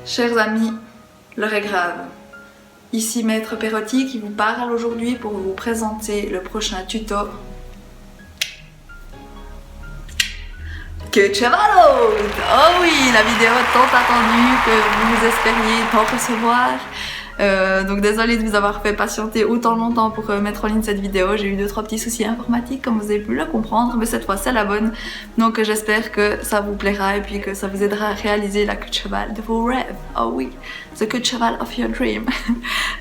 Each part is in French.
Chers amis, l'heure est grave. Ici Maître Perotti qui vous parle aujourd'hui pour vous présenter le prochain tuto. Que Chevalot! Oh oui, la vidéo tant attendue que vous espériez tant recevoir. Donc désolée de vous avoir fait patienter autant longtemps pour mettre en ligne cette vidéo. J'ai eu 2-3 petits soucis informatiques comme vous avez pu le comprendre, mais cette fois c'est la bonne. Donc j'espère que ça vous plaira et puis que ça vous aidera à réaliser la queue de cheval de vos rêves. Oh oui, the queue de cheval of your dream.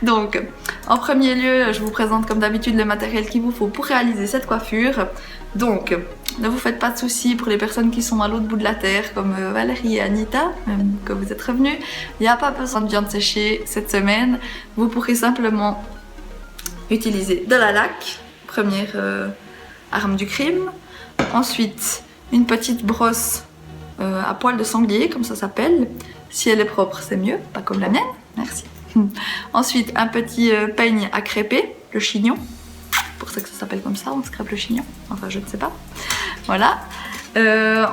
Donc en premier lieu, je vous présente comme d'habitude le matériel qu'il vous faut pour réaliser cette coiffure. Donc ne vous faites pas de soucis pour les personnes qui sont à l'autre bout de la terre comme Valérie et Anita, que vous êtes revenus. Il n'y a pas besoin de viande séchée cette semaine. Vous pourrez simplement utiliser de la laque, première arme du crime. Ensuite, une petite brosse à poil de sanglier, comme ça s'appelle. Si elle est propre, c'est mieux, pas comme la mienne. Merci. Ensuite, un petit peigne à crêper, le chignon. Pour ça que ça s'appelle comme ça, on scrape le chignon. Enfin, je ne sais pas. Voilà.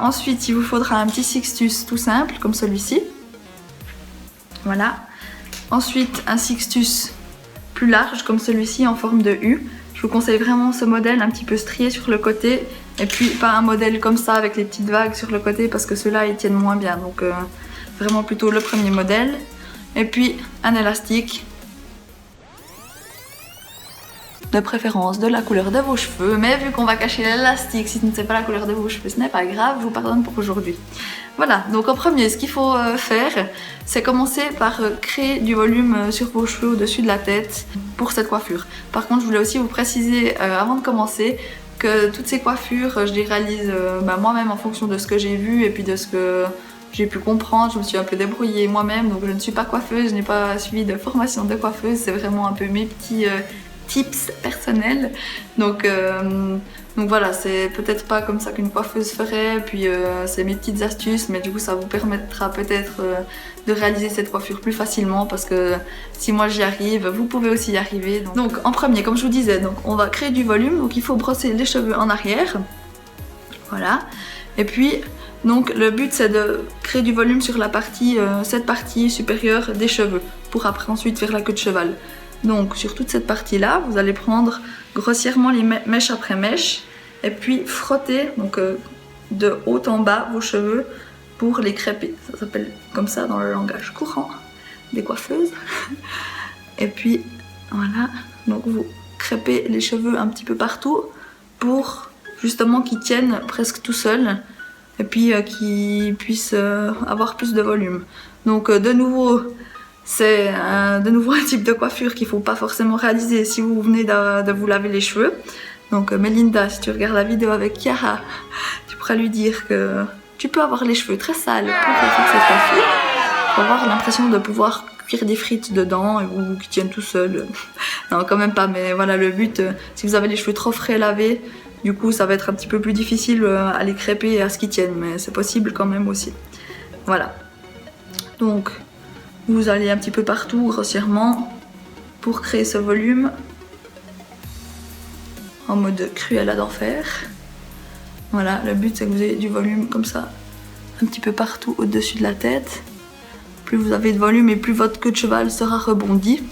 Ensuite, il vous faudra un petit sixtus tout simple, comme celui-ci. Voilà. Ensuite, un sixtus plus large, comme celui-ci, en forme de U. Je vous conseille vraiment ce modèle un petit peu strié sur le côté. Et puis, pas un modèle comme ça, avec les petites vagues sur le côté, parce que ceux-là, ils tiennent moins bien. Donc, vraiment plutôt le premier modèle. Et puis, un élastique. De préférence de la couleur de vos cheveux, mais vu qu'on va cacher l'élastique, si ce n'est pas la couleur de vos cheveux, ce n'est pas grave, je vous pardonne pour aujourd'hui. Voilà, donc en premier, ce qu'il faut faire, c'est commencer par créer du volume sur vos cheveux au-dessus de la tête pour cette coiffure. Par contre, je voulais aussi vous préciser avant de commencer que toutes ces coiffures, je les réalise moi-même en fonction de ce que j'ai vu et puis de ce que j'ai pu comprendre. Je me suis un peu débrouillée moi-même, donc je ne suis pas coiffeuse, je n'ai pas suivi de formation de coiffeuse, c'est vraiment un peu mes petits tips personnels. Donc voilà, c'est peut-être pas comme ça qu'une coiffeuse ferait, puis c'est mes petites astuces, mais du coup ça vous permettra peut-être de réaliser cette coiffure plus facilement, parce que si moi j'y arrive, vous pouvez aussi y arriver. Donc en premier, comme je vous disais, donc on va créer du volume, donc il faut brosser les cheveux en arrière. Voilà. Et puis donc le but c'est de créer du volume sur la partie, cette partie supérieure des cheveux, pour après ensuite faire la queue de cheval. Donc sur toute cette partie là, vous allez prendre grossièrement les mèches après mèches et puis frotter donc de haut en bas vos cheveux pour les crêper. Ça s'appelle comme ça dans le langage courant des coiffeuses. Et puis voilà, donc vous crêpez les cheveux un petit peu partout pour justement qu'ils tiennent presque tout seuls et puis qu'ils puissent avoir plus de volume. Donc de nouveau, c'est de nouveau un type de coiffure qu'il ne faut pas forcément réaliser si vous venez de vous laver les cheveux. Donc Melinda, si tu regardes la vidéo avec Chiara, tu pourras lui dire que tu peux avoir les cheveux très sales pour faire cette coiffure. Pour avoir l'impression de pouvoir cuire des frites dedans ou qui tiennent tout seuls. Non, quand même pas, mais voilà le but. Si vous avez les cheveux trop frais lavés, du coup ça va être un petit peu plus difficile à les crêper et à ce qu'ils tiennent, mais c'est possible quand même aussi. Voilà. Donc vous allez un petit peu partout, grossièrement, pour créer ce volume, en mode cruella d'enfer. Voilà, le but c'est que vous ayez du volume comme ça, un petit peu partout au-dessus de la tête. Plus vous avez de volume et plus votre queue de cheval sera rebondie.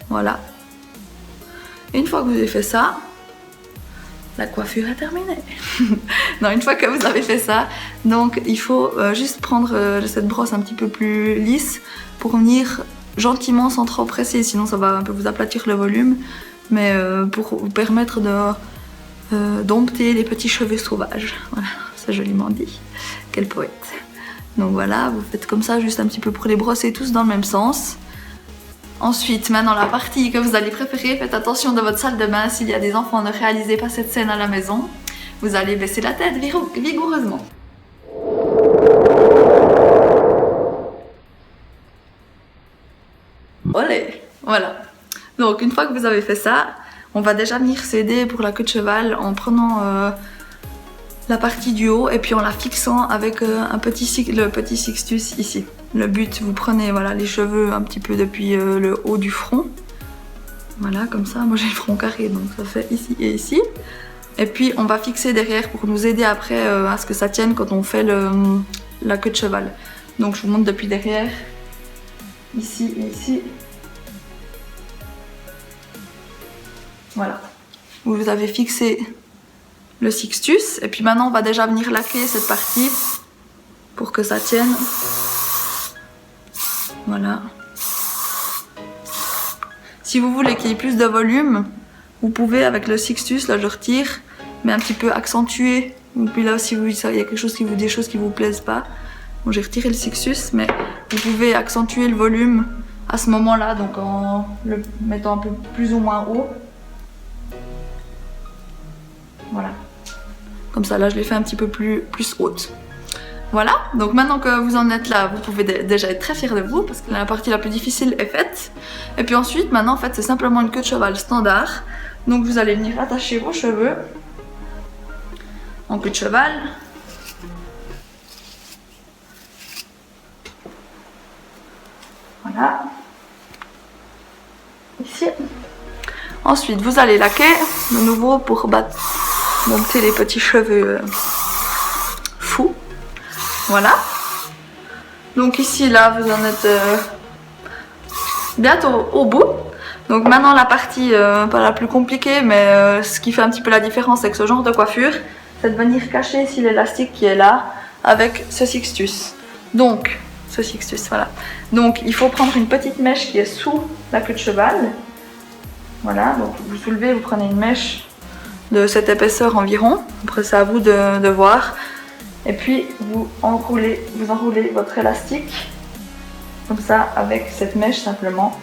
Voilà. Et une fois que vous avez fait ça, la coiffure est terminée. Non, une fois que vous avez fait ça, donc il faut juste prendre cette brosse un petit peu plus lisse pour venir gentiment sans trop presser, sinon ça va un peu vous aplatir le volume, mais pour vous permettre de dompter les petits cheveux sauvages. Voilà, c'est joliment dit. Quel poète. Donc voilà, vous faites comme ça juste un petit peu pour les brosser tous dans le même sens. Ensuite, maintenant la partie que vous allez préférer, faites attention de votre salle de bain. S'il y a des enfants, ne réalisez pas cette scène à la maison. Vous allez baisser la tête vigoureusement. Olé! Voilà. Donc une fois que vous avez fait ça, on va déjà venir s'aider pour la queue de cheval en prenant la partie du haut et puis en la fixant avec le petit sixtus ici. Le but, vous prenez voilà, les cheveux un petit peu depuis le haut du front. Voilà, comme ça. Moi j'ai le front carré, donc ça fait ici et ici. Et puis on va fixer derrière pour nous aider après à ce que ça tienne quand on fait la queue de cheval. Donc je vous montre depuis derrière, ici et ici. Voilà. Vous avez fixé le Sixtus et puis maintenant on va déjà venir laquer cette partie pour que ça tienne. Voilà. Si vous voulez qu'il y ait plus de volume, vous pouvez avec le Sixtus, là je retire, mais un petit peu accentuer. Et puis là si il y a quelque chose des choses qui vous plaisent pas, bon j'ai retiré le Sixtus, mais vous pouvez accentuer le volume à ce moment-là, donc en le mettant un peu plus ou moins haut. Voilà. Comme ça là je l'ai fait un petit peu plus haute. Voilà, donc maintenant que vous en êtes là, vous pouvez déjà être très fiers de vous parce que la partie la plus difficile est faite. Et puis ensuite, maintenant en fait, c'est simplement une queue de cheval standard. Donc vous allez venir attacher vos cheveux en queue de cheval. Voilà. Ici. Ensuite, vous allez laquer de nouveau pour monter les petits cheveux fous. Voilà. Donc ici, là, vous en êtes bientôt au bout. Donc maintenant, la partie pas la plus compliquée, mais ce qui fait un petit peu la différence avec ce genre de coiffure, c'est de venir cacher ici l'élastique qui est là avec ce Sixtus. Donc, ce Sixtus, voilà. Donc, il faut prendre une petite mèche qui est sous la queue de cheval. Voilà, donc vous soulevez, vous prenez une mèche de cette épaisseur environ. Après, c'est à vous de voir. Et puis vous enroulez votre élastique comme ça avec cette mèche simplement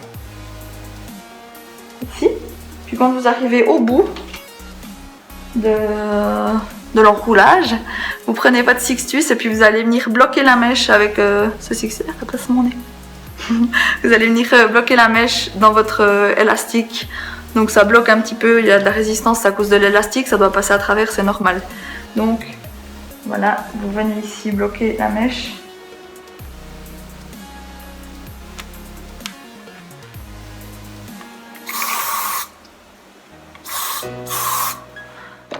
ici. Puis quand vous arrivez au bout de l'enroulage, vous prenez votre Sixtus et puis vous allez venir bloquer la mèche avec ce Sixtus. Ça passe mon nez. Vous allez venir bloquer la mèche dans votre élastique. Donc ça bloque un petit peu, il y a de la résistance à cause de l'élastique, ça doit passer à travers, c'est normal. Donc voilà, vous venez ici bloquer la mèche.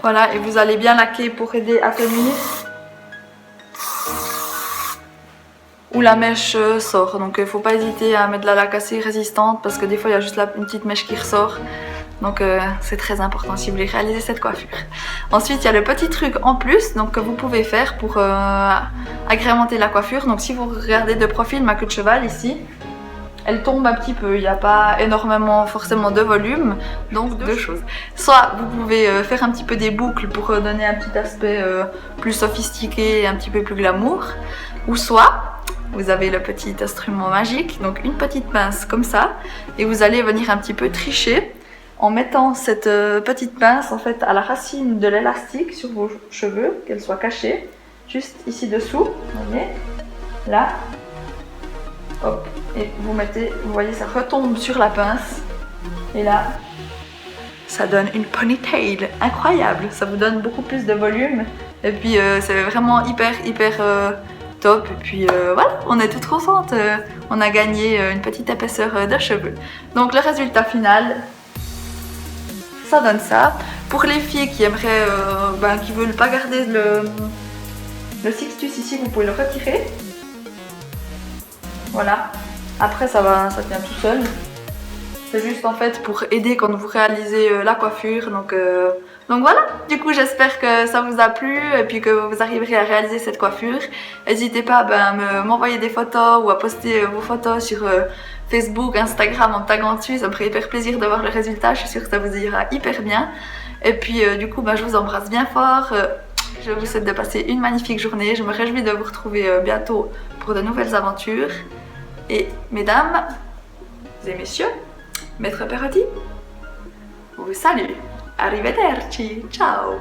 Voilà, et vous allez bien laquer pour aider à tenir. Où la mèche sort, donc il ne faut pas hésiter à mettre de la laque assez résistante parce que des fois il y a juste une petite mèche qui ressort. Donc c'est très important si vous voulez réaliser cette coiffure. Ensuite il y a le petit truc en plus donc, que vous pouvez faire pour agrémenter la coiffure. Donc si vous regardez de profil ma queue de cheval ici, elle tombe un petit peu, il n'y a pas énormément forcément de volume, donc deux choses. Soit vous pouvez faire un petit peu des boucles pour donner un petit aspect plus sophistiqué et un petit peu plus glamour, ou soit vous avez le petit instrument magique, donc une petite pince comme ça, et vous allez venir un petit peu tricher en mettant cette petite pince en fait à la racine de l'élastique sur vos cheveux, qu'elle soit cachée, juste ici dessous, vous voyez, là, hop, et vous mettez, vous voyez, ça retombe sur la pince, et là, ça donne une ponytail incroyable, ça vous donne beaucoup plus de volume, et puis c'est vraiment hyper top, et puis voilà, on est toutes contentes, on a gagné une petite épaisseur de cheveux. Donc le résultat final, ça donne ça. Pour les filles qui aimeraient, qui veulent pas garder le Sixtus ici, vous pouvez le retirer. Voilà, après ça tient tout seul. C'est juste en fait pour aider quand vous réalisez la coiffure. Donc voilà, du coup j'espère que ça vous a plu et puis que vous arriverez à réaliser cette coiffure. N'hésitez pas à m'envoyer des photos ou à poster vos photos sur Facebook, Instagram en me taguant dessus. Ça me ferait hyper plaisir de voir le résultat, je suis sûre que ça vous ira hyper bien. Et puis du coup je vous embrasse bien fort. Je vous souhaite de passer une magnifique journée. Je me réjouis de vous retrouver bientôt pour de nouvelles aventures. Et mesdames et messieurs, Maître Perotti vous salue. Arrivederci, ciao.